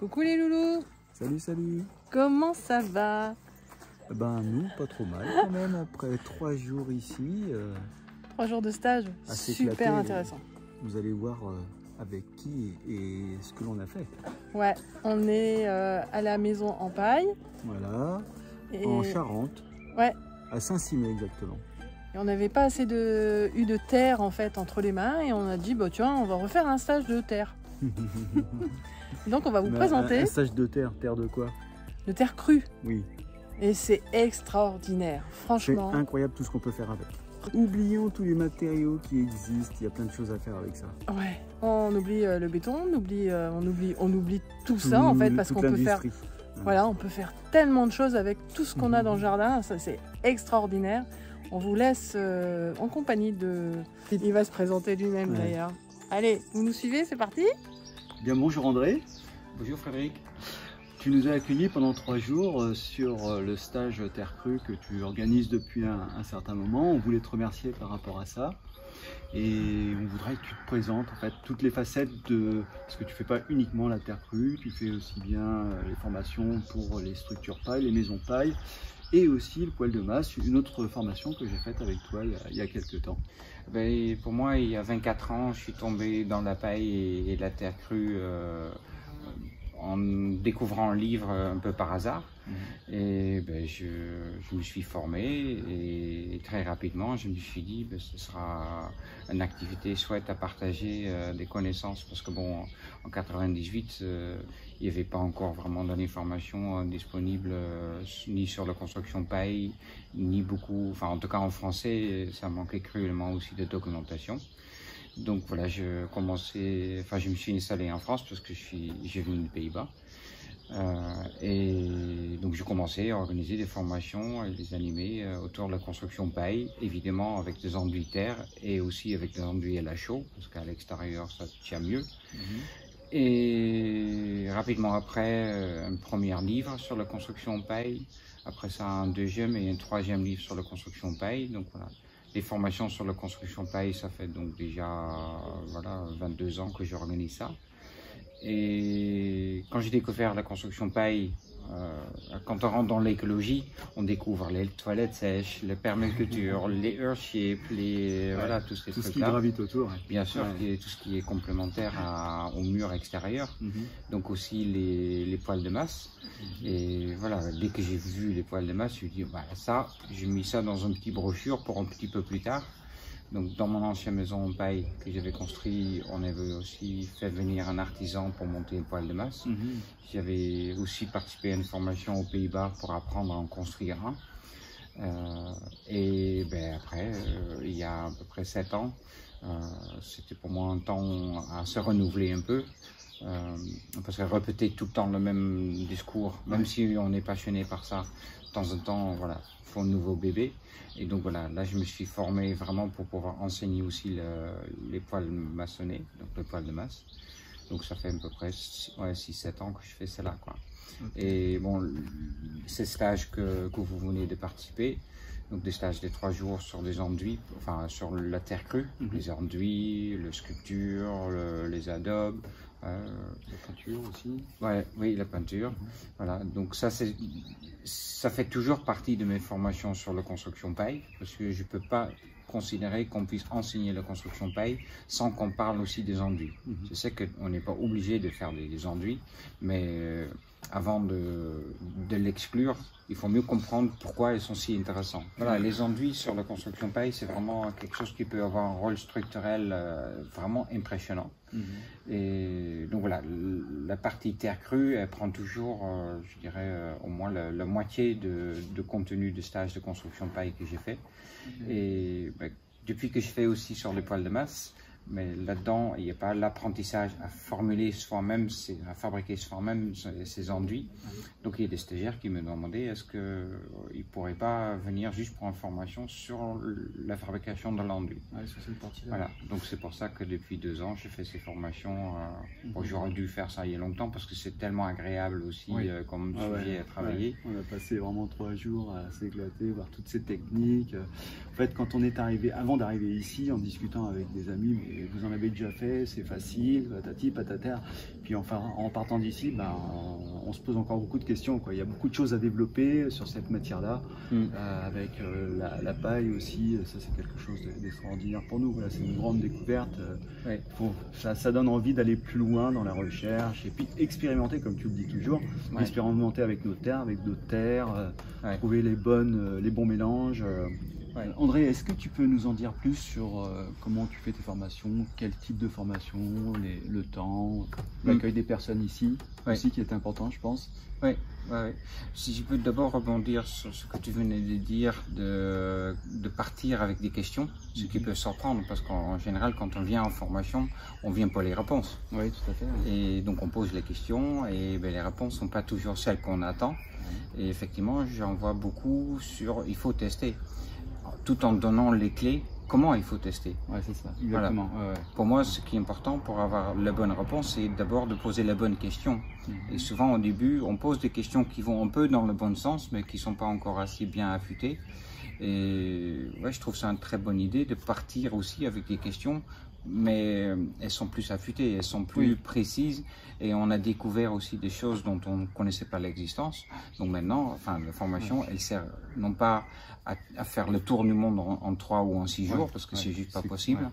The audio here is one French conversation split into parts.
Coucou les loulous. Salut, salut. Comment ça va? Ben nous, pas trop mal quand même, après 3 jours ici. 3 jours de stage, super éclaté, intéressant. Vous allez voir avec qui et ce que l'on a fait. Ouais, on est à la maison en paille. Voilà, Et... en Charente. Ouais. À Saint-Simé exactement. Et on n'avait pas assez de terre en fait entre les mains et on a dit bah tiens on va refaire un stage de terre. Donc on va vous présenter. Un stage de terre, terre de quoi? De terre crue. Oui. Et c'est extraordinaire, franchement. C'est incroyable tout ce qu'on peut faire avec. Oublions tous les matériaux qui existent, il y a plein de choses à faire avec ça. Ouais, on oublie le béton, on oublie tout ça en fait parce qu'on peut faire. Voilà, on peut faire tellement de choses avec tout ce qu'on a dans le jardin, ça c'est extraordinaire. On vous laisse en compagnie de... Il va se présenter lui-même d'ailleurs. Allez, vous nous suivez, c'est parti? Bien, bonjour André. Bonjour Frédéric. Tu nous as accueillis pendant 3 jours sur le stage Terre Crue que tu organises depuis un certain moment. On voulait te remercier par rapport à ça. Et on voudrait que tu te présentes en fait toutes les facettes de... Parce que tu fais pas uniquement la terre crue, tu fais aussi bien les formations pour les structures paille, les maisons paille, et aussi le poêle de masse, une autre formation que j'ai faite avec toi il y a quelques temps. Ben, pour moi, il y a 24 ans, je suis tombé dans la paille et la terre crue en découvrant un livre un peu par hasard. Et ben, je me suis formé et très rapidement je me suis dit que ce sera une activité chouette à partager des connaissances parce que bon, en 98 il n'y avait pas encore vraiment d'informations disponibles ni sur la construction paille ni beaucoup, enfin en tout cas en français ça manquait cruellement aussi de documentation. Donc voilà, je me suis installé en France parce que j'ai venu des Pays-Bas. Et donc je commençais à organiser des formations et des animer autour de la construction paille, évidemment avec des enduits terre et aussi avec des enduits à la chaux, parce qu'à l'extérieur ça tient mieux. Et rapidement après, un premier livre sur la construction paille, après ça un deuxième et un troisième livre sur la construction paille. Donc voilà. Les formations sur la construction paille, ça fait donc déjà 22 ans que j'organise ça. Et quand j'ai découvert la construction paille, quand on rentre dans l'écologie, on découvre les toilettes sèches, les permaculture, les earthships, voilà, tous ces trucs-là. Tout ce qui gravite autour. Bien sûr, tout ce qui est complémentaire au mur extérieur. Donc aussi les poêles de masse. Et voilà, dès que j'ai vu les poêles de masse, je me suis dit, voilà, ça, j'ai mis ça dans une petite brochure pour un petit peu plus tard. Donc dans mon ancienne maison en paille que j'avais construit, on avait aussi fait venir un artisan pour monter une poêle de masse. J'avais aussi participé à une formation aux Pays-Bas pour apprendre à en construire un. Et ben après, il y a à peu près 7 ans, c'était pour moi un temps à se renouveler un peu. Parce que répéter tout le temps le même discours, même si on est passionné par ça, de temps en temps, voilà, il faut un nouveau bébé. Et donc voilà, là je me suis formé vraiment pour pouvoir enseigner aussi les poêles maçonnés, donc le poêle de masse. Donc ça fait à peu près 6-7 ans que je fais cela, quoi. Et bon, ces stages que vous venez de participer, donc des stages de 3 jours sur des enduits, enfin sur la terre crue, les enduits, la sculpture, les adobes. La peinture aussi. Ouais, oui, la peinture. Voilà, donc ça fait toujours partie de mes formations sur la construction paille, parce que je ne peux pas considérer qu'on puisse enseigner la construction paille sans qu'on parle aussi des enduits. Je sais qu'on n'est pas obligé de faire des enduits, mais avant de l'exclure, il faut mieux comprendre pourquoi ils sont si intéressants. Voilà, les enduits sur la construction paille, c'est vraiment quelque chose qui peut avoir un rôle structurel vraiment impressionnant. Et donc voilà, la partie terre crue, elle prend toujours, je dirais, au moins la moitié de contenu de stage de construction paille que j'ai fait. Et depuis que je fais aussi sur les poêles de masse, mais là-dedans, il n'y a pas l'apprentissage à formuler soi-même, à fabriquer soi-même ces enduits. Donc il y a des stagiaires qui me demandaient est-ce qu'ils ne pourraient pas venir juste pour une formation sur la fabrication de l'enduit. Sur cette partie-là. Voilà, donc c'est pour ça que depuis 2 ans, je fais ces formations. Bon, j'aurais dû faire ça il y a longtemps parce que c'est tellement agréable aussi comme sujet à travailler. On a passé vraiment 3 jours à s'éclater, voir toutes ces techniques. En fait, quand on est arrivé, avant d'arriver ici, en discutant avec des amis, mais vous en avez déjà fait, c'est facile, patati patata. puis enfin, en partant d'ici, ben, on se pose encore beaucoup de questions, quoi. Il y a beaucoup de choses à développer sur cette matière-là, avec la paille aussi, ça c'est quelque chose d'extraordinaire pour nous. Voilà, c'est une grande découverte. Ça donne envie d'aller plus loin dans la recherche et puis expérimenter, comme tu le dis toujours, expérimenter avec nos terres, avec d'autres terres, trouver les bons mélanges. André, est-ce que tu peux nous en dire plus sur comment tu fais tes formations, quel type de formation, le temps, l'accueil des personnes ici, aussi qui est important, je pense. Oui. Si je peux d'abord rebondir sur ce que tu venais de dire, de partir avec des questions, ce qui peut surprendre, parce qu'en général, quand on vient en formation, on vient pour les réponses. Oui, tout à fait. Et donc on pose les questions, et les réponses ne sont pas toujours celles qu'on attend. Et effectivement, j'en vois beaucoup sur « il faut tester ». Tout en donnant les clés, comment il faut tester. Oui, c'est ça, exactement. Voilà. Pour moi, ce qui est important pour avoir la bonne réponse, c'est d'abord de poser la bonne question. Et souvent, au début, on pose des questions qui vont un peu dans le bon sens, mais qui ne sont pas encore assez bien affûtées. Et je trouve ça une très bonne idée de partir aussi avec des questions, mais elles sont plus affûtées, elles sont plus précises, et on a découvert aussi des choses dont on ne connaissait pas l'existence. Donc maintenant, la formation, elle sert non pas à faire le tour du monde en 3 ou en 6 jours, parce que c'est juste pas possible.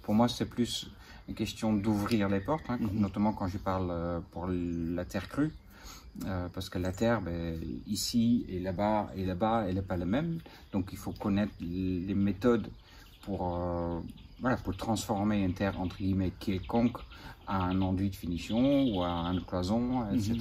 Pour moi, c'est plus une question d'ouvrir les portes, notamment quand je parle pour la terre crue. Parce que la terre, ici et là-bas, elle n'est pas la même. Donc il faut connaître les méthodes pour transformer une terre entre guillemets quelconque à un enduit de finition ou à une cloison, etc.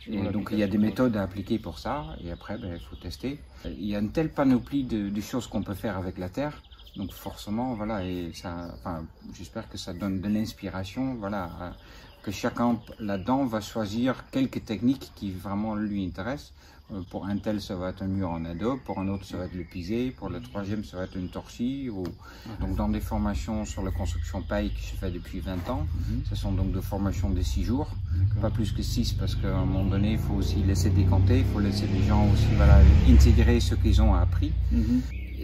Et donc il y a des méthodes à appliquer pour ça, et après il faut tester. Il y a une telle panoplie de choses qu'on peut faire avec la terre, donc forcément et ça, j'espère que ça donne de l'inspiration, que chacun là-dedans va choisir quelques techniques qui vraiment lui intéressent. Pour un tel, ça va être un mur en adobe, pour un autre, ça va être le pisé, pour le troisième, ça va être une torchis. Donc dans des formations sur la construction paille que je fais depuis 20 ans, ce sont donc des formations de 6 jours, pas plus que 6, parce qu'à un moment donné, il faut aussi laisser décanter, il faut laisser les gens aussi intégrer ce qu'ils ont appris.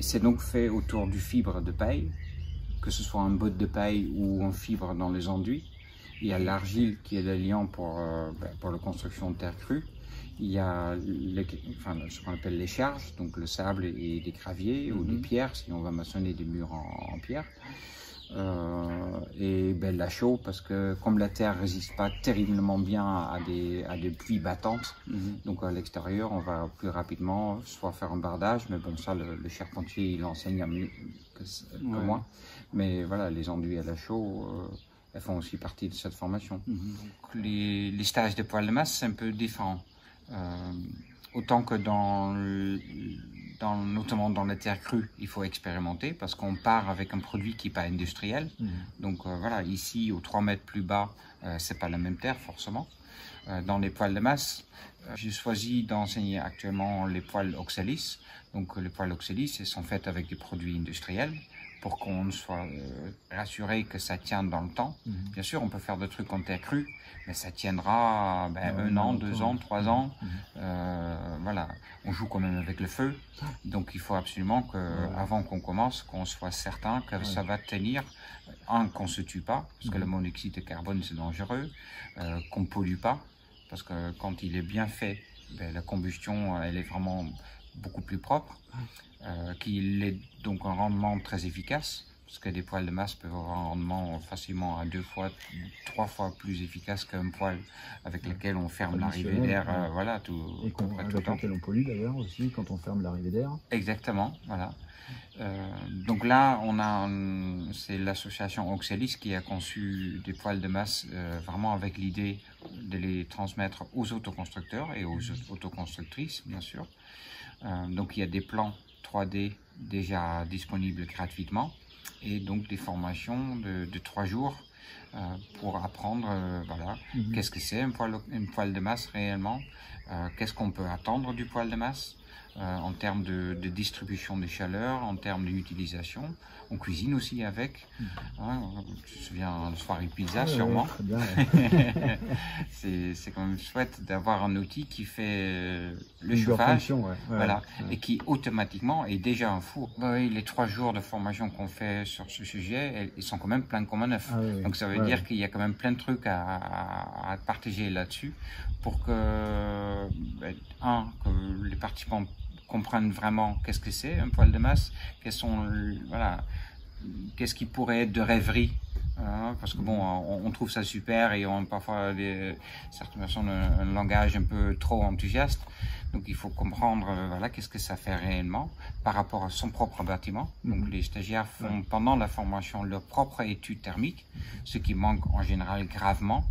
C'est donc fait autour du fibre de paille, que ce soit un botte de paille ou un fibre dans les enduits. Il y a l'argile qui est le liant pour la construction de terre crue. Il y a ce qu'on appelle les charges, donc le sable et des graviers ou des pierres, si on va maçonner des murs en pierre. Et la chaux, parce que comme la terre résiste pas terriblement bien à des pluies battantes, donc à l'extérieur on va plus rapidement soit faire un bardage, mais bon ça le charpentier il enseigne mieux que moi, mais les enduits à la chaux elles font aussi partie de cette formation. Donc, les stages de poêle de masse c'est un peu différent. Autant que notamment dans la terre crue, il faut expérimenter parce qu'on part avec un produit qui n'est pas industriel. Donc ici, aux 3 mètres plus bas, c'est pas la même terre forcément. Dans les poêles de masse, j'ai choisi d'enseigner actuellement les poêles Oxalis. Donc les poêles Oxalis, elles sont faites avec des produits industriels pour qu'on soit rassuré que ça tient dans le temps. Bien sûr, on peut faire des trucs en terre crue, mais ça tiendra 1 an, 2 ans, 3 ans. On joue quand même avec le feu, donc il faut absolument qu'avant qu'on commence, qu'on soit certain que ça va tenir, qu'on ne se tue pas, parce que le monoxyde de carbone c'est dangereux, qu'on ne pollue pas, parce que quand il est bien fait, la combustion elle est vraiment beaucoup plus propre, qu'il est donc un rendement très efficace, parce que des poêles de masse peuvent avoir un rendement facilement à 2 fois, 3 fois plus efficace qu'un poêle avec lequel on ferme l'arrivée d'air, et avec lequel on pollue d'ailleurs aussi quand on ferme l'arrivée d'air. Exactement, donc là, c'est l'association Oxalis qui a conçu des poêles de masse vraiment avec l'idée de les transmettre aux autoconstructeurs et aux autoconstructrices, bien sûr. Donc il y a des plans 3D déjà disponibles gratuitement et donc des formations de 3 jours pour apprendre qu'est-ce que c'est une poêle de masse réellement, qu'est-ce qu'on peut attendre du poêle de masse, en termes de distribution de chaleur, en termes d'utilisation. On cuisine aussi avec. Tu te souviens, le soirée pizza, sûrement. Ouais, c'est quand même chouette d'avoir un outil qui fait le chauffage, voilà, et qui automatiquement est déjà un four. Oui, les 3 jours de formation qu'on fait sur ce sujet, ils sont quand même pleins comme un œuf. Donc ça veut dire qu'il y a quand même plein de trucs à partager là-dessus pour que, que les participants comprennent vraiment qu'est-ce que c'est un poêle de masse, qu'est-ce qui pourrait être de rêverie, parce que bon, on trouve ça super et on a parfois certaines personnes un langage un peu trop enthousiaste. Donc il faut comprendre qu'est-ce que ça fait réellement par rapport à son propre bâtiment. Donc les stagiaires font pendant la formation leur propre étude thermique, ce qui manque en général gravement.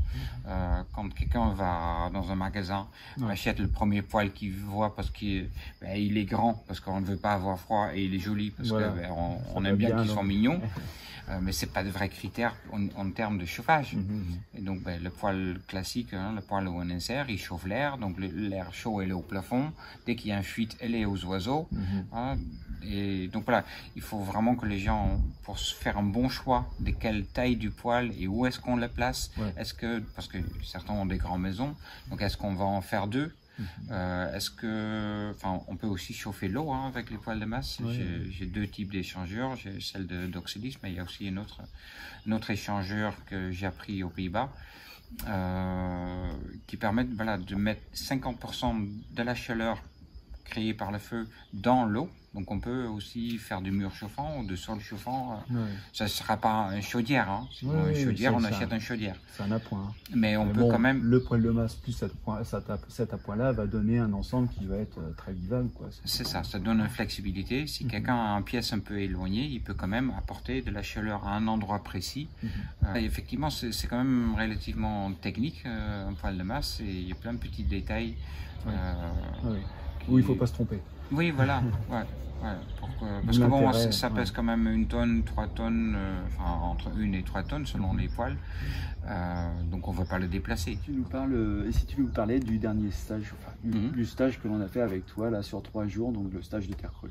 Quand quelqu'un va dans un magasin, achète le premier poêle qu'il voit parce qu'il est grand, parce qu'on ne veut pas avoir froid, et il est joli parce qu'on aime bien qu'il soit mignon. Mais c'est pas de vrai critère en termes de chauffage. Et donc le poêle classique, le poêle où on insère, il chauffe l'air, donc l'air chaud elle est au plafond, dès qu'il y a une fuite elle est aux oiseaux. Et donc voilà, il faut vraiment que les gens, pour faire un bon choix de quelle taille du poêle et où est-ce qu'on le place, parce que certains ont des grandes maisons, donc est-ce qu'on va en faire 2? On peut aussi chauffer l'eau avec les poêles de masse. J'ai 2 types d'échangeurs, j'ai celle d'Oxydis, mais il y a aussi un autre échangeur que j'ai appris aux Pays-Bas qui permettent de mettre 50% de la chaleur créée par le feu dans l'eau. Donc on peut aussi faire du mur chauffant ou de sol chauffant. Ça ne sera pas une chaudière. Une chaudière, on achète une chaudière. C'est un appoint. Mais on peut quand même... Le poêle de masse plus cet appoint-là va donner un ensemble qui va être très vivable. C'est ça, ça donne une flexibilité. Si quelqu'un a une pièce un peu éloignée, il peut quand même apporter de la chaleur à un endroit précis. Effectivement, c'est quand même relativement technique, un poêle de masse. Et il y a plein de petits détails. Où il ne faut pas se tromper. Oui, voilà. Parce que bon, ça pèse quand même 1 tonne, 3 tonnes, entre 1 et 3 tonnes selon les poêles. Donc on ne va pas le déplacer. Et si tu nous parlais du dernier stage, du stage que l'on a fait avec toi là sur 3 jours, donc le stage de terre crue.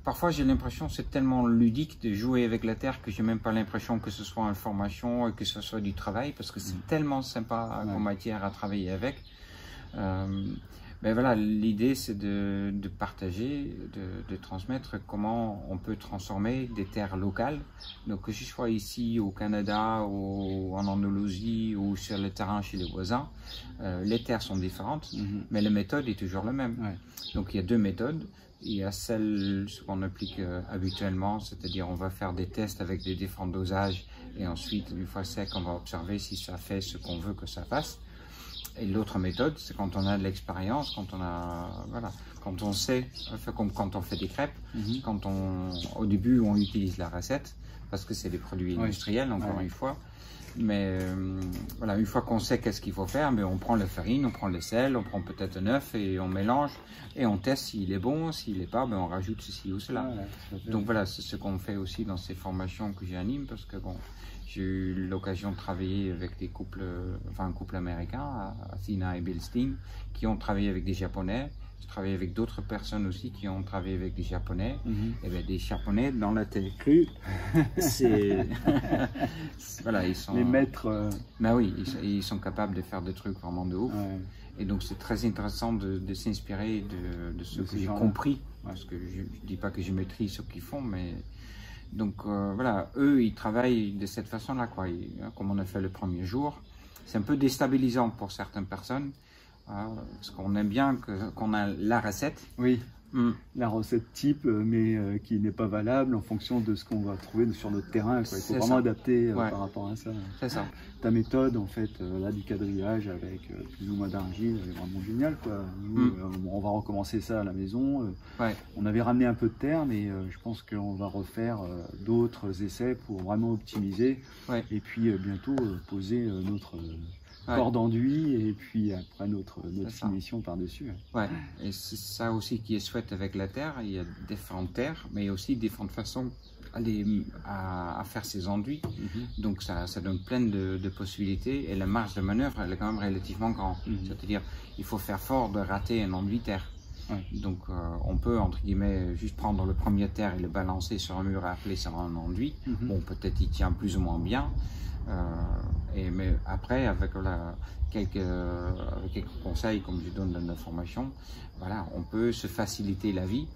Parfois j'ai l'impression que c'est tellement ludique de jouer avec la terre que j'ai même pas l'impression que ce soit une formation et que ce soit du travail, parce que c'est tellement sympa comme matière à travailler avec. L'idée c'est de partager, de transmettre comment on peut transformer des terres locales. Donc que ce soit ici au Canada ou en Andalousie ou sur le terrain chez les voisins, les terres sont différentes, mais la méthode est toujours la même. Donc il y a 2 méthodes. Il y a ce qu'on applique habituellement, c'est-à-dire on va faire des tests avec des différents dosages et ensuite une fois sec on va observer si ça fait ce qu'on veut que ça fasse. Et l'autre méthode, c'est quand on a de l'expérience, quand on sait, comme quand on fait des crêpes, au début on utilise la recette, parce que c'est des produits industriels, encore une fois. Mais une fois qu'on sait qu'est-ce qu'il faut faire, on prend la farine, on prend le sel, on prend peut-être un œuf et on mélange et on teste s'il est bon, s'il n'est pas, on rajoute ceci ou cela. Donc voilà, c'est ce qu'on fait aussi dans ces formations que j'anime, parce que bon, j'ai eu l'occasion de travailler avec un couple américain, Athena et Bill Steen, qui ont travaillé avec des Japonais. J'ai travaillé avec d'autres personnes aussi qui ont travaillé avec des Japonais. Et des Japonais dans la terre crue, c'est... ils sont... Les maîtres... ils sont capables de faire des trucs vraiment de ouf. Et donc c'est très intéressant de s'inspirer de ce que j'ai compris. Parce que je ne dis pas que je maîtrise ce qu'ils font, mais... Donc eux, ils travaillent de cette façon-là, comme on a fait le premier jour. C'est un peu déstabilisant pour certaines personnes, parce qu'on aime bien qu'on a la recette. La recette type, mais qui n'est pas valable en fonction de ce qu'on va trouver sur notre terrain. Il faut vraiment adapter par rapport à ça. C'est ça. Ta méthode, en fait, du quadrillage avec plus ou moins d'argile, elle est vraiment géniale. Nous, on va recommencer ça à la maison. On avait ramené un peu de terre, mais je pense qu'on va refaire d'autres essais pour vraiment optimiser. Et puis bientôt poser notre... corps d'enduit et puis après notre finition par-dessus. Et c'est ça aussi qui est chouette avec la terre. Il y a différentes terres, mais il y a aussi différentes façons à faire ces enduits. Donc ça donne plein de possibilités et la marge de manœuvre elle est quand même relativement grande. C'est-à-dire il faut faire fort de rater un enduit terre. Donc on peut, entre guillemets, juste prendre le premier terre et le balancer sur un mur et appeler ça un enduit. Bon, peut-être il tient plus ou moins bien. Mais après, avec quelques conseils, comme je donne dans la formation, voilà, on peut se faciliter la vie.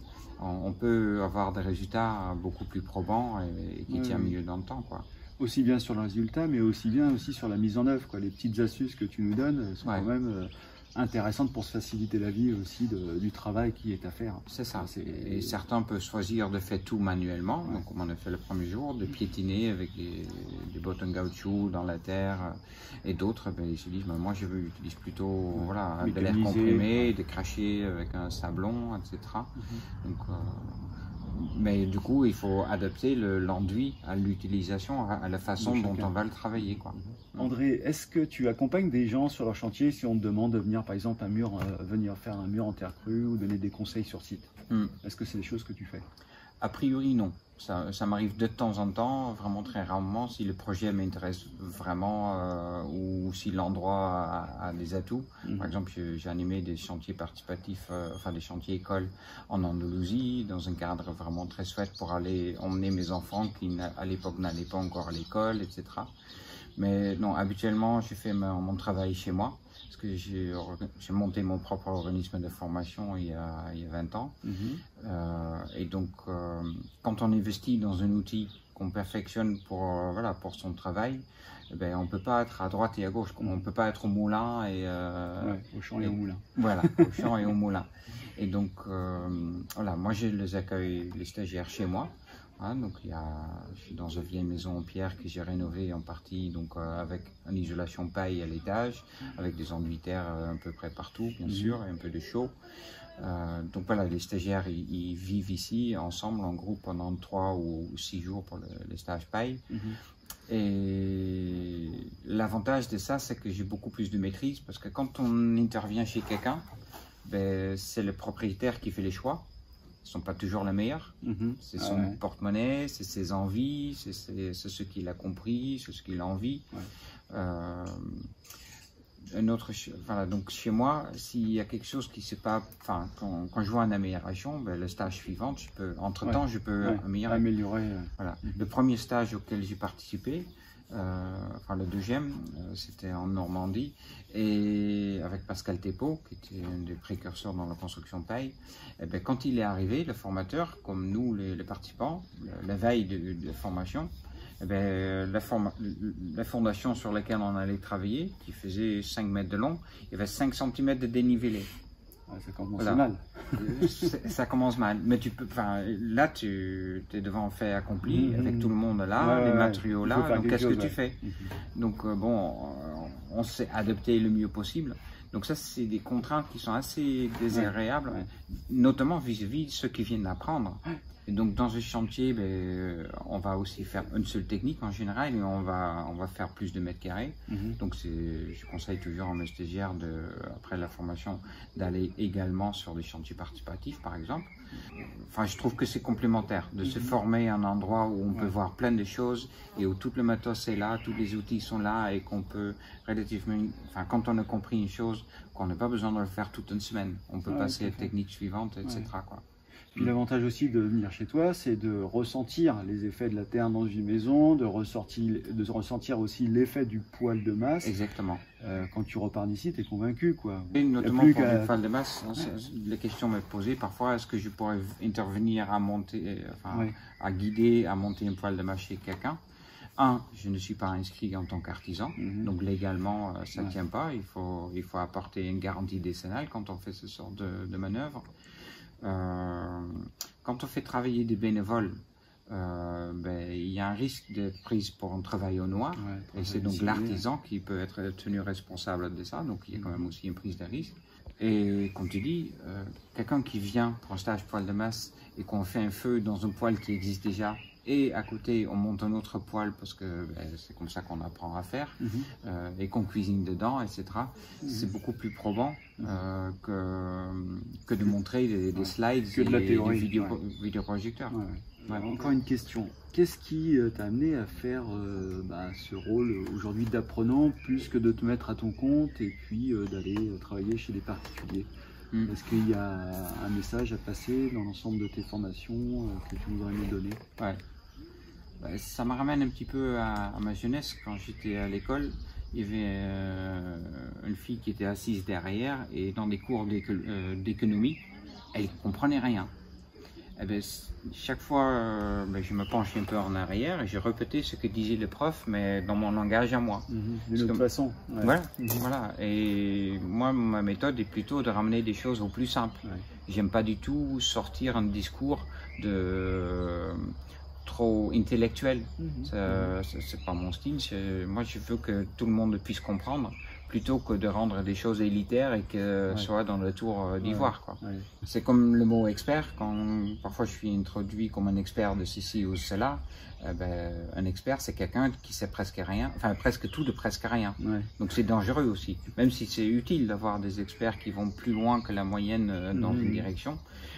On peut avoir des résultats beaucoup plus probants et qui tiennent mieux dans le temps, quoi. Aussi bien sur le résultat, mais aussi bien aussi sur la mise en œuvre, quoi. Les petites astuces que tu nous donnes sont quand même intéressantes pour se faciliter la vie aussi du travail qui est à faire. C'est ça. Et certains peuvent choisir de faire tout manuellement, donc comme on a fait le premier jour, de piétiner avec des bottes en caoutchouc dans la terre, et d'autres, ils se disent, moi j'utilise plutôt un bel air comprimé, de cracher avec un sablon, etc. Donc, mais du coup, il faut adapter l'enduit à l'utilisation, à la façon dont on va le travailler, quoi. André, est-ce que tu accompagnes des gens sur leur chantier si on te demande de venir, par exemple, venir faire un mur en terre crue ou donner des conseils sur site? Est-ce que c'est des choses que tu fais? A priori, non. Ça m'arrive de temps en temps, vraiment très rarement, si le projet m'intéresse vraiment ou si l'endroit a des atouts. Par exemple, j'ai animé des chantiers participatifs, des chantiers écoles en Andalousie, dans un cadre vraiment très chouette pour aller emmener mes enfants qui, à l'époque, n'allaient pas encore à l'école, etc. Mais non, habituellement, je fais mon travail chez moi. Parce que j'ai monté mon propre organisme de formation il y a 20 ans. Et donc, quand on investit dans un outil qu'on perfectionne pour son travail, on ne peut pas être à droite et à gauche. On ne peut pas être au moulin et... au champ et au moulin. Voilà, au champ et au moulin. Et donc, moi je les accueille, les stagiaires, chez moi. Donc je suis dans une vieille maison en pierre que j'ai rénovée en partie, donc avec une isolation paille à l'étage, avec des enduits terre à peu près partout, bien sûr, et un peu de chaud. Donc voilà, les stagiaires ils vivent ici ensemble en groupe pendant 3 ou 6 jours pour les stages paille. Et l'avantage de ça, c'est que j'ai beaucoup plus de maîtrise, parce que quand on intervient chez quelqu'un, c'est le propriétaire qui fait les choix. Ce ne sont pas toujours les meilleurs. C'est son porte-monnaie, c'est ses envies, c'est ce qu'il a compris, c'est ce qu'il a envie. Donc chez moi, s'il y a quelque chose qui ne sait pas, quand je vois une amélioration, le stage suivant, entre-temps, je peux améliorer. Voilà. Le premier stage auquel j'ai participé, le deuxième, c'était en Normandie, et avec Pascal Thépeau, qui était un des précurseurs dans la construction paille. Quand il est arrivé, le formateur, comme nous les participants, la veille de formation, la fondation sur laquelle on allait travailler, qui faisait 5 mètres de long, il y avait 5 cm de dénivelé. Ça commence mal. Ça commence mal, mais là tu es devant fait accompli, avec tout le monde là, les matériaux là, donc qu'est-ce que tu fais? Donc on s'est adapté le mieux possible. Donc ça, c'est des contraintes qui sont assez désagréables, notamment vis-à-vis de ceux qui viennent d'apprendre. Et donc dans ce chantier, on va aussi faire une seule technique en général, et on va faire plus de mètres carrés. Donc je conseille toujours à mes stagiaires, après la formation, d'aller également sur des chantiers participatifs, par exemple. Je trouve que c'est complémentaire de se former à un endroit où on peut voir plein de choses et où tout le matos est là, tous les outils sont là, et qu'on peut relativement, quand on a compris une chose, qu'on n'a pas besoin de le faire toute une semaine. On peut passer à la technique suivante, etc. Puis l'avantage aussi de venir chez toi, c'est de ressentir les effets de la terre dans une maison, de ressentir aussi l'effet du poil de masse. Exactement. Quand tu repars d'ici, tu es convaincu, quoi. Et notamment pour le poil de masse, la question m'est posée parfois, est-ce que je pourrais intervenir à monter, à guider, à monter un poil de masse chez quelqu'un? Je ne suis pas inscrit en tant qu'artisan, donc légalement ça ne tient pas. Il faut apporter une garantie décennale quand on fait ce genre de manœuvre. Quand on fait travailler des bénévoles, il y a un risque d'être prise pour un travail au noir, et c'est donc l'artisan qui peut être tenu responsable de ça, donc il y a quand même aussi une prise de risque. Et comme tu dis, quelqu'un qui vient pour un stage poil de masse et qu'on fait un feu dans un poêle qui existe déjà, et à côté on monte un autre poêle parce que c'est comme ça qu'on apprend à faire, et qu'on cuisine dedans, etc. C'est beaucoup plus probant que de montrer des slides que de la théorie, des vidéoprojecteurs. Encore une question. Qu'est-ce qui t'a amené à faire ce rôle aujourd'hui d'apprenant, plus que de te mettre à ton compte et puis d'aller travailler chez des particuliers? Est-ce qu'il y a un message à passer dans l'ensemble de tes formations que tu voudrais nous donner? Ouais. Ça me ramène un petit peu à ma jeunesse. Quand j'étais à l'école, il y avait une fille qui était assise derrière et dans des cours d'économie, elle ne comprenait rien. Et bien, chaque fois, je me penchais un peu en arrière et je répétais ce que disait le prof, mais dans mon langage à moi. D'une autre façon. Ouais. Voilà, voilà. Et moi, ma méthode est plutôt de ramener des choses au plus simple. Ouais. J'aime pas du tout sortir un discours trop intellectuel. C'est pas mon style. Moi, je veux que tout le monde puisse comprendre, plutôt que de rendre des choses élitaires et que soit dans le tour d'ivoire. C'est comme le mot expert. Quand parfois je suis introduit comme un expert de ceci ou cela, un expert c'est quelqu'un qui sait presque rien, enfin presque tout de presque rien. Donc c'est dangereux aussi, même si c'est utile d'avoir des experts qui vont plus loin que la moyenne dans une direction.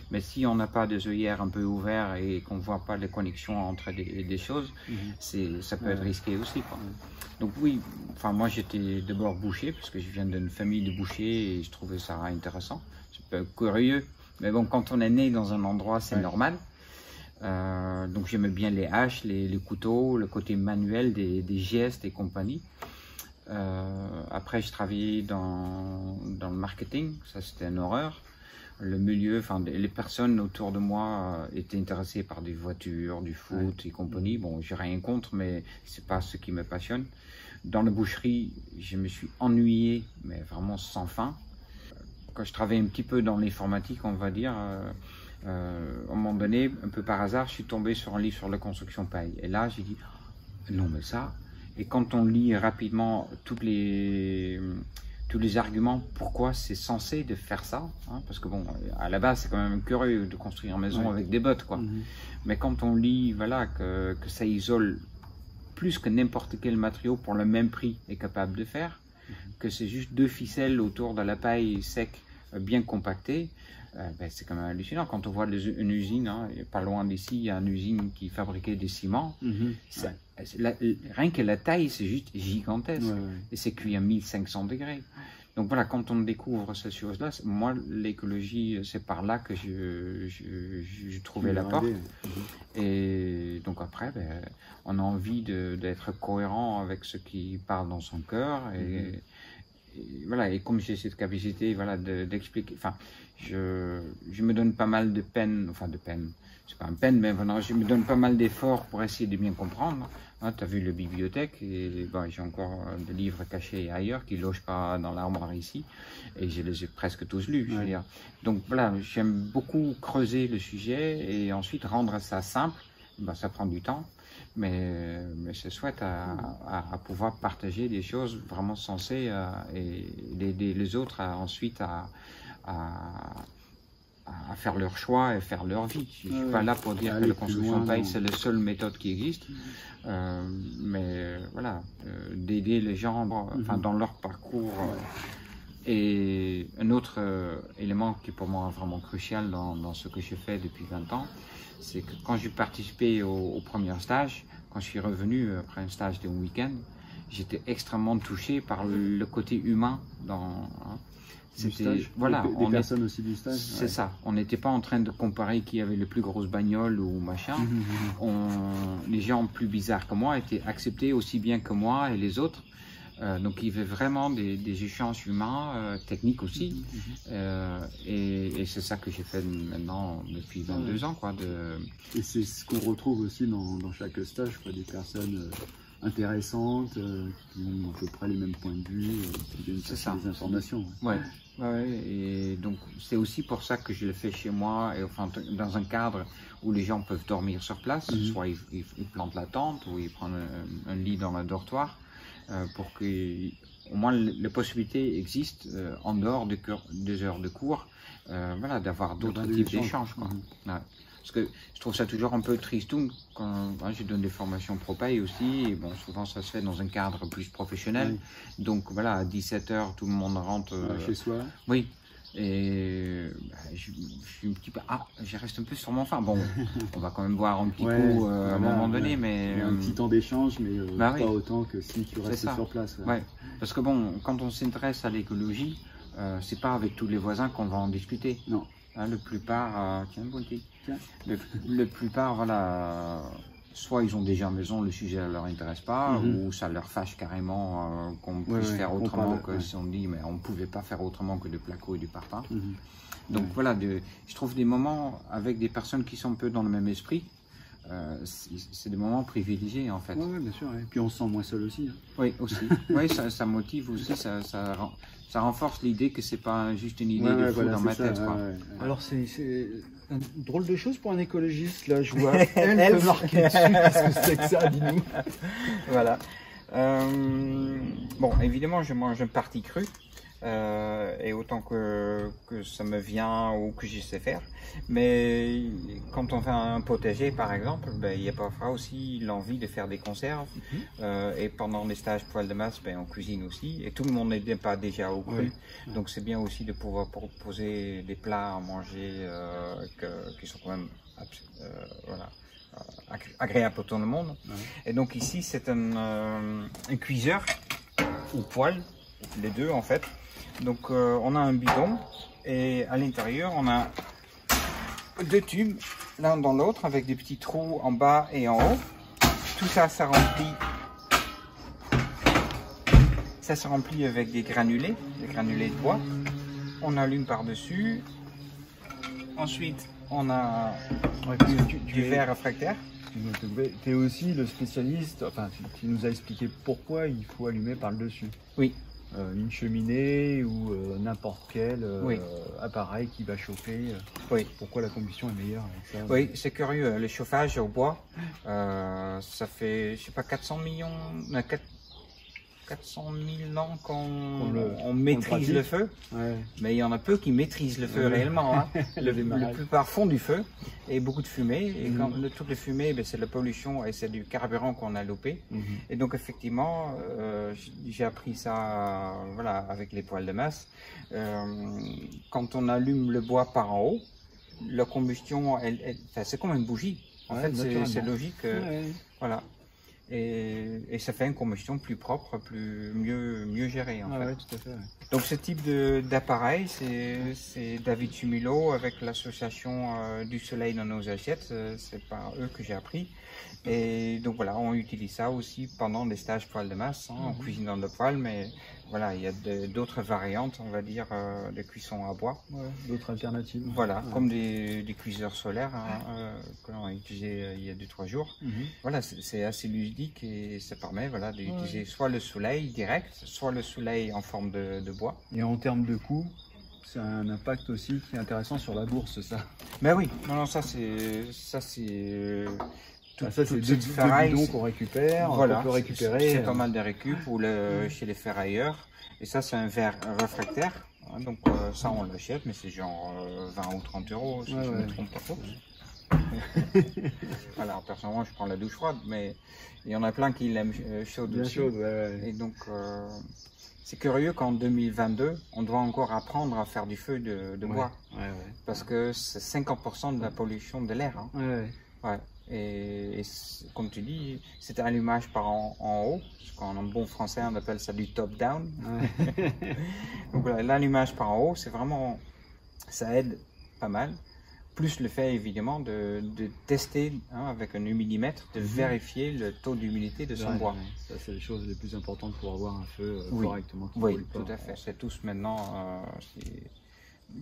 Mais si on n'a pas des œillères un peu ouverts et qu'on ne voit pas les connexions entre des choses, ça peut être risqué aussi. Donc oui, enfin moi j'étais d'abord boucher, parce que je viens d'une famille de bouchers et je trouvais ça intéressant. C'est un peu curieux, mais bon, quand on est né dans un endroit, c'est normal. Donc j'aimais bien les haches, les couteaux, le côté manuel des gestes et compagnie. Après je travaillais dans le marketing, ça c'était une horreur. Le milieu, enfin les personnes autour de moi étaient intéressées par des voitures, du foot et compagnie. Bon, j'ai rien contre, mais c'est pas ce qui me passionne. Dans la boucherie, je me suis ennuyé, mais vraiment sans fin. Quand je travaillais un petit peu dans l'informatique, on va dire, à un moment donné, un peu par hasard, je suis tombé sur un livre sur la construction paille. Et là, j'ai dit, non mais ça. Et quand on lit rapidement tous les arguments pourquoi c'est censé de faire ça, hein, parce que bon, à la base c'est quand même curieux de construire une maison avec des bottes, quoi. Mais quand on lit, voilà, que ça isole plus que n'importe quel matériau pour le même prix est capable de faire, que c'est juste 2 ficelles autour de la paille sec bien compactée, c'est quand même hallucinant. Quand on voit une usine, hein, pas loin d'ici, il y a une usine qui fabriquait des ciments. Rien que la taille, c'est juste gigantesque. Et c'est cuit à 1500 degrés. Donc voilà, quand on découvre ces choses-là, moi, l'écologie, c'est par là que je trouvais la porte. Et donc après, on a envie d'être cohérent avec ce qui parle dans son cœur. Et voilà, et comme j'ai cette capacité, voilà, d'expliquer, enfin, je me donne pas mal de peine, c'est pas une peine, mais vraiment, je me donne pas mal d'efforts pour essayer de bien comprendre. Hein, tu as vu la bibliothèque, et j'ai encore des livres cachés ailleurs qui ne logent pas dans l'armoire ici, et je les ai presque tous lus. Je veux dire. Donc voilà, j'aime beaucoup creuser le sujet et ensuite rendre ça simple. Ça prend du temps, mais c'est chouette à pouvoir partager des choses vraiment sensées et aider les autres ensuite à faire leur choix et faire leur vie. Je ne suis pas là pour dire que la construction paille c'est la seule méthode qui existe, mais voilà, d'aider les gens dans leur parcours. Et un autre élément qui est pour moi vraiment crucial dans ce que je fais depuis 20 ans, c'est que quand j'ai participé au premier stage, quand je suis revenu après un stage d'un week-end, j'étais extrêmement touché par le côté humain C'était voilà, des personnes aussi du stage. C'est ça. On n'était pas en train de comparer qui avait les plus grosses bagnoles ou machin. Les gens plus bizarres que moi étaient acceptés aussi bien que moi et les autres. Donc il y avait vraiment des échanges humains, techniques aussi. Et c'est ça que j'ai fait maintenant depuis 22 ans. Quoi, Et c'est ce qu'on retrouve aussi dans chaque stage, quoi, des personnes intéressantes, qui ont à peu près les mêmes points de vue, qui donnent des informations. Ouais, et donc c'est aussi pour ça que je le fais chez moi, et enfin dans un cadre où les gens peuvent dormir sur place, soit ils plantent la tente, ou ils prennent un lit dans le dortoir, pour que au moins la possibilité existe en dehors des heures de cours, voilà, d'avoir d'autres types d'échanges. Parce que je trouve ça toujours un peu tristoun quand je donne des formations pro-paille aussi, et bon, souvent ça se fait dans un cadre plus professionnel. Donc voilà, à 17h, tout le monde rentre chez soi. Oui, et je suis un petit peu. Je reste un peu sur mon fin. Bon, on va quand même boire un petit coup à un moment donné, mais. Un petit temps d'échange, mais pas autant que si tu restes sur place. Parce que bon, quand on s'intéresse à l'écologie, c'est pas avec tous les voisins qu'on va en discuter. Non. Hein, le plupart, tiens, Bonti. Le plupart, voilà, soit ils ont déjà maison, le sujet ne leur intéresse pas, ou ça leur fâche carrément qu'on puisse faire autrement que si on dit, mais on ne pouvait pas faire autrement que de placo et du parpaing. Donc voilà, je trouve des moments avec des personnes qui sont un peu dans le même esprit. C'est des moments privilégiés en fait. Oui, bien sûr. Et puis on se sent moins seul aussi. Hein. Oui, aussi. Oui, ça motive aussi, ça renforce l'idée que c'est pas juste une idée de fou dans ma tête. Quoi. Alors c'est une drôle de chose pour un écologiste, là, je vois elle marquée dessus, qu'est-ce que c'est que ça, dis-nous. Voilà. Bon, évidemment, je mange une partie crue. Et autant que ça me vient ou que je sais faire, mais quand on fait un potager par exemple, il y a parfois aussi l'envie de faire des conserves, et pendant les stages poêle de masse, on cuisine aussi, et tout le monde n'est pas déjà au cru, donc c'est bien aussi de pouvoir proposer des plats à manger qui sont quand même voilà, agréables pour tout le monde. Et donc ici c'est un cuiseur ou poêle, les deux en fait. Donc on a un bidon et à l'intérieur on a deux tubes l'un dans l'autre avec des petits trous en bas et en haut. Tout ça, ça remplit avec des granulés de bois. On allume par-dessus. Ensuite on a du verre réfractaire. Tu es aussi le spécialiste, enfin tu nous as expliqué pourquoi il faut allumer par le dessus. Oui. Une cheminée ou n'importe quel appareil qui va chauffer. Pourquoi la combustion est meilleure avec ça? Oui, c'est curieux. Le chauffage au bois, ça fait, je sais pas, 400 000 ans qu'on maîtrise le feu, mais il y en a peu qui maîtrisent le feu réellement. Hein. La plupart font du feu et beaucoup de fumée, et quand toute la fumée, c'est la pollution et c'est du carburant qu'on a loupé. Et donc effectivement, j'ai appris ça voilà, avec les poêles de masse. Quand on allume le bois par en haut, la combustion, c'est comme une bougie. En fait, c'est logique. Voilà. Et ça fait une combustion plus propre, mieux gérée en fait. Tout à fait. Donc ce type d'appareil, c'est David Sumilo avec l'association du soleil dans nos assiettes, c'est par eux que j'ai appris. Et donc voilà, on utilise ça aussi pendant les stages poêle de masse, en cuisine dans le poêle, mais voilà, il y a d'autres variantes, on va dire, de cuisson à bois. D'autres alternatives. Voilà, comme des cuiseurs solaires que l'on a utilisé il y a 2-3 jours. Voilà, c'est assez ludique et ça permet voilà, d'utiliser soit le soleil direct, soit le soleil en forme de bois. Et en termes de coût, c'est un impact aussi qui est intéressant sur la bourse, ça. Ben oui, non, ça c'est deux bidons qu'on récupère, voilà, on peut récupérer. C'est pas mal de récup ou chez les ferrailleurs. Et ça, c'est un verre réfractaire. Hein, donc ça, on l'achète, mais c'est genre 20 ou 30 euros, si je ne me trompe pas trop. Alors, personnellement, je prends la douche froide, mais il y en a plein qui l'aiment chaude aussi. Et donc, c'est curieux qu'en 2022, on doit encore apprendre à faire du feu de bois. Parce que c'est 50% de la pollution de l'air. Hein. Et comme tu dis, c'est un allumage par en haut, parce qu'en bon français on appelle ça du top down. Donc voilà, l'allumage par en haut, c'est vraiment, ça aide pas mal. Plus le fait évidemment de tester avec un humidimètre, de vérifier le taux d'humidité de son bois. Ça c'est les choses les plus importantes pour avoir un feu correctement. Oui, tout à fait. C'est tous maintenant.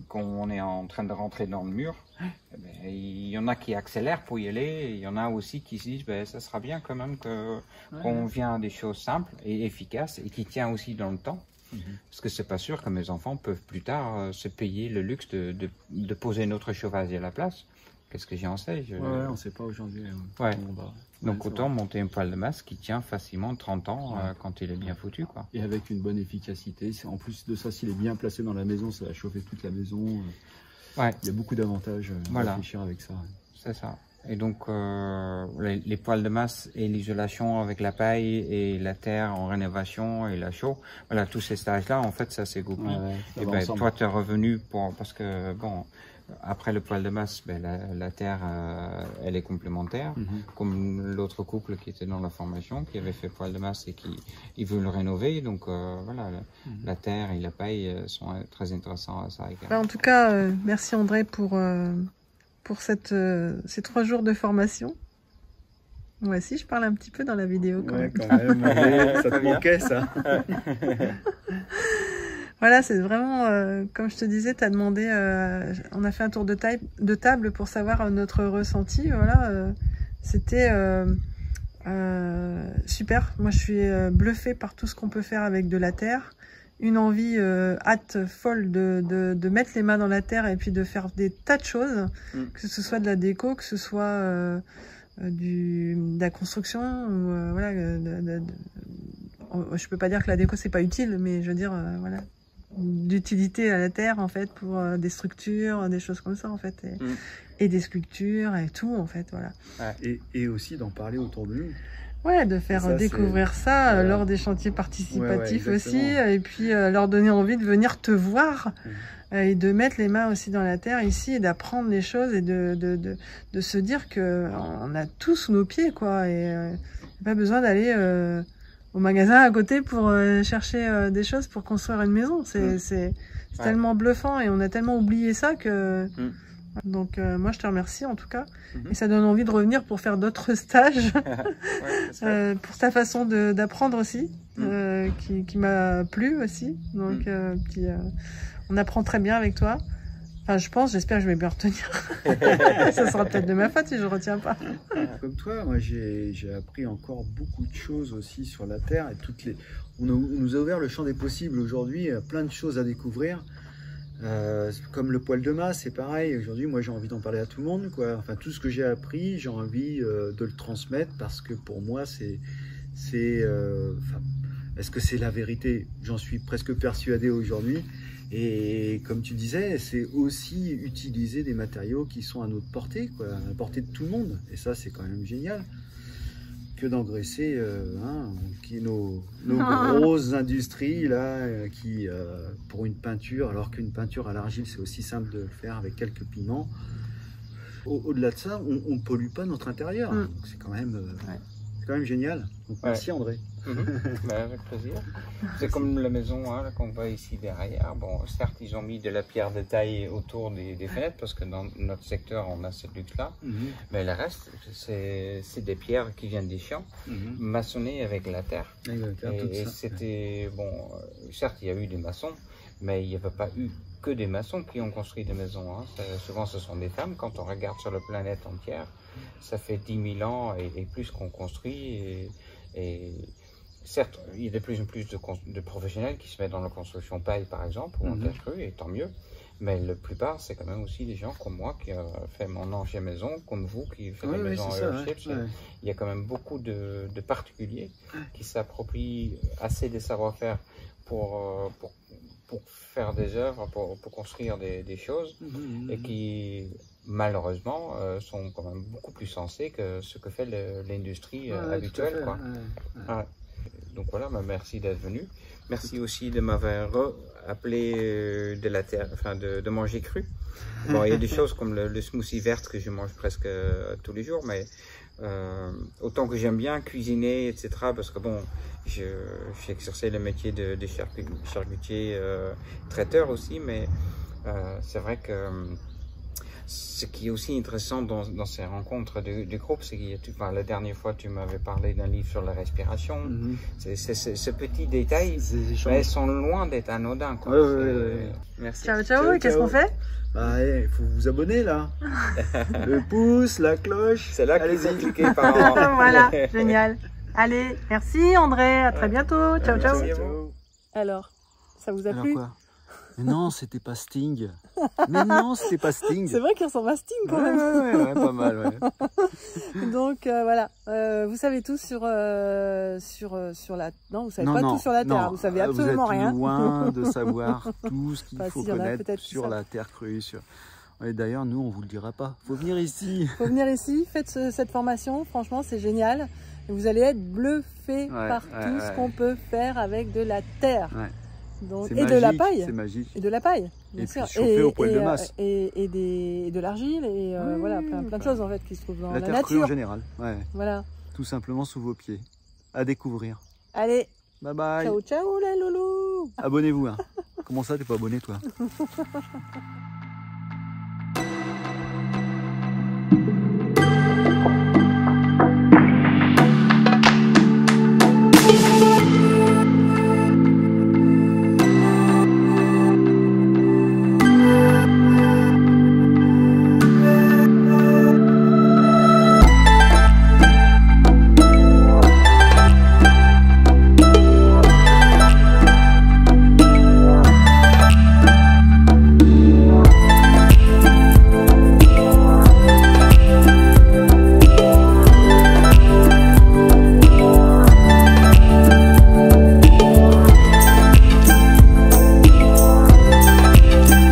Quand on est en train de rentrer dans le mur, il y en a qui accélèrent pour y aller, et il y en a aussi qui se disent ça sera bien quand même qu'on vient à des choses simples et efficaces et qui tiennent aussi dans le temps. Parce que c'est pas sûr que mes enfants peuvent plus tard se payer le luxe de poser notre chauffage à la place. Qu'est-ce que j'en sais? On ne sait pas aujourd'hui. Donc autant monter un poêle de masse qui tient facilement 30 ans quand il est bien foutu. Quoi. Et avec une bonne efficacité. En plus de ça, s'il est bien placé dans la maison, ça va chauffer toute la maison. Il y a beaucoup d'avantages à réfléchir avec ça. C'est ça. Et donc les poêles de masse et l'isolation avec la paille et la terre en rénovation et la chaux, voilà, tous ces stages-là, en fait, ça c'est goupillé. Et toi, tu es revenu parce que, bon, après le poil de masse, ben, la terre, elle est complémentaire, comme l'autre couple qui était dans la formation, qui avait fait poil de masse et qui veut le rénover. Donc voilà, la terre et la paille sont très intéressants à ça également. En tout cas, merci André pour ces 3 jours de formation. Moi aussi, je parle un petit peu dans la vidéo quand même. Quand même, ça te manquait ça. Voilà, c'est vraiment, comme je te disais, tu as demandé, on a fait un tour de table pour savoir notre ressenti. Voilà, c'était super. Moi, je suis bluffée par tout ce qu'on peut faire avec de la terre. Une envie, hâte folle de mettre les mains dans la terre et puis de faire des tas de choses, que ce soit de la déco, que ce soit de la construction. Ou, voilà, je peux pas dire que la déco c'est pas utile, mais je veux dire, voilà, d'utilité à la terre en fait pour des structures, des choses comme ça en fait, et des sculptures et tout en fait, voilà. Et aussi d'en parler autour de nous. Ouais, de faire découvrir ça lors des chantiers participatifs aussi, et puis leur donner envie de venir te voir et de mettre les mains aussi dans la terre ici et d'apprendre les choses et de se dire que on a tout sous nos pieds quoi, et pas besoin d'aller au magasin à côté pour chercher des choses pour construire une maison. C'est tellement bluffant et on a tellement oublié ça que... Donc moi je te remercie en tout cas, et ça donne envie de revenir pour faire d'autres stages pour ta façon d'apprendre aussi, qui m'a plu aussi. Donc on apprend très bien avec toi. Enfin, j'espère que je vais bien retenir. Ça sera peut-être de ma faute si je ne retiens pas. Comme toi, moi j'ai appris encore beaucoup de choses aussi sur la Terre, et on nous a ouvert le champ des possibles aujourd'hui, plein de choses à découvrir. Comme le poil de masse, c'est pareil. Aujourd'hui, moi j'ai envie d'en parler à tout le monde, quoi. Enfin, tout ce que j'ai appris, j'ai envie de le transmettre, parce que pour moi est-ce que c'est la vérité? J'en suis presque persuadé aujourd'hui. Et comme tu disais, c'est aussi utiliser des matériaux qui sont à notre portée, quoi, à la portée de tout le monde. Et ça, c'est quand même génial. Que d'engraisser nos grosses industries là, qui pour une peinture, alors qu'une peinture à l'argile c'est aussi simple de le faire avec quelques pigments. Au-delà de ça, on ne pollue pas notre intérieur. C'est quand même génial. Donc, merci André. Avec plaisir. C'est comme la maison qu'on voit ici derrière. Bon, certes, ils ont mis de la pierre de taille autour des fenêtres, parce que dans notre secteur, on a ce luxe-là. Mais le reste, c'est des pierres qui viennent des champs, maçonnées avec la terre. Et c'était, bon, certes, il y a eu des maçons, mais il n'y avait pas eu que des maçons qui ont construit des maisons. Souvent, ce sont des femmes. Quand on regarde sur la planète entière, ça fait 10 000 ans et plus qu'on construit. Et certes, il y a de plus en plus de professionnels qui se mettent dans la construction paille, par exemple, ou en terre crue, et tant mieux. Mais la plupart, c'est quand même aussi des gens comme moi qui ont fait mon ancienne maison, comme vous qui faites des maisons Earthships. Il y a quand même beaucoup de particuliers qui s'approprient assez des savoir-faire pour faire des œuvres, pour construire des choses, et qui malheureusement sont quand même beaucoup plus sensés que ce que fait l'industrie habituelle, quoi. Donc voilà, merci d'être venu. Merci aussi de m'avoir appelé de la terre, enfin de manger cru. Bon, il y a des choses comme le smoothie vert que je mange presque tous les jours, mais autant que j'aime bien cuisiner, etc. Parce que bon, j'ai exercé le métier de charcutier traiteur aussi, mais c'est vrai que ce qui est aussi intéressant dans ces rencontres de groupe, c'est que la dernière fois tu m'avais parlé d'un livre sur la respiration. Ce petit détail, elles sont loin d'être anodins. Merci. Ciao, ciao. Qu'est-ce qu'on fait? Il faut vous abonner là. Le pouce, la cloche. C'est là qu'ils ont cliqué par Voilà, génial. Allez, merci André, à très bientôt. Ciao, ciao. Alors, ça vous a plu? Mais non, c'était pas Sting. Mais non, c'était pas Sting. C'est vrai qu'il ressemble à Sting quand même. Ouais, pas mal, Donc voilà, vous savez tout sur la... Non, vous savez pas tout sur la Terre, vous savez absolument rien. Vous êtes loin de savoir tout ce qu'il faut connaître sur la terre crue. Et d'ailleurs, nous, on vous le dira pas. Faut venir ici. Faut venir ici, faites cette formation, franchement, c'est génial. Et vous allez être bluffé par tout ce qu'on peut faire avec de la terre. Donc, et de la paille. C'est magique. Et de la paille, bien et sûr. Puis chauffé au poil de masse. Et de l'argile, et voilà, plein de choses en fait qui se trouvent dans la terre nature. crue en général. Ouais. Voilà. Tout simplement sous vos pieds. À découvrir. Allez. Bye bye. Ciao, ciao les loulous. Abonnez-vous. Hein. Comment ça, t'es pas abonné toi?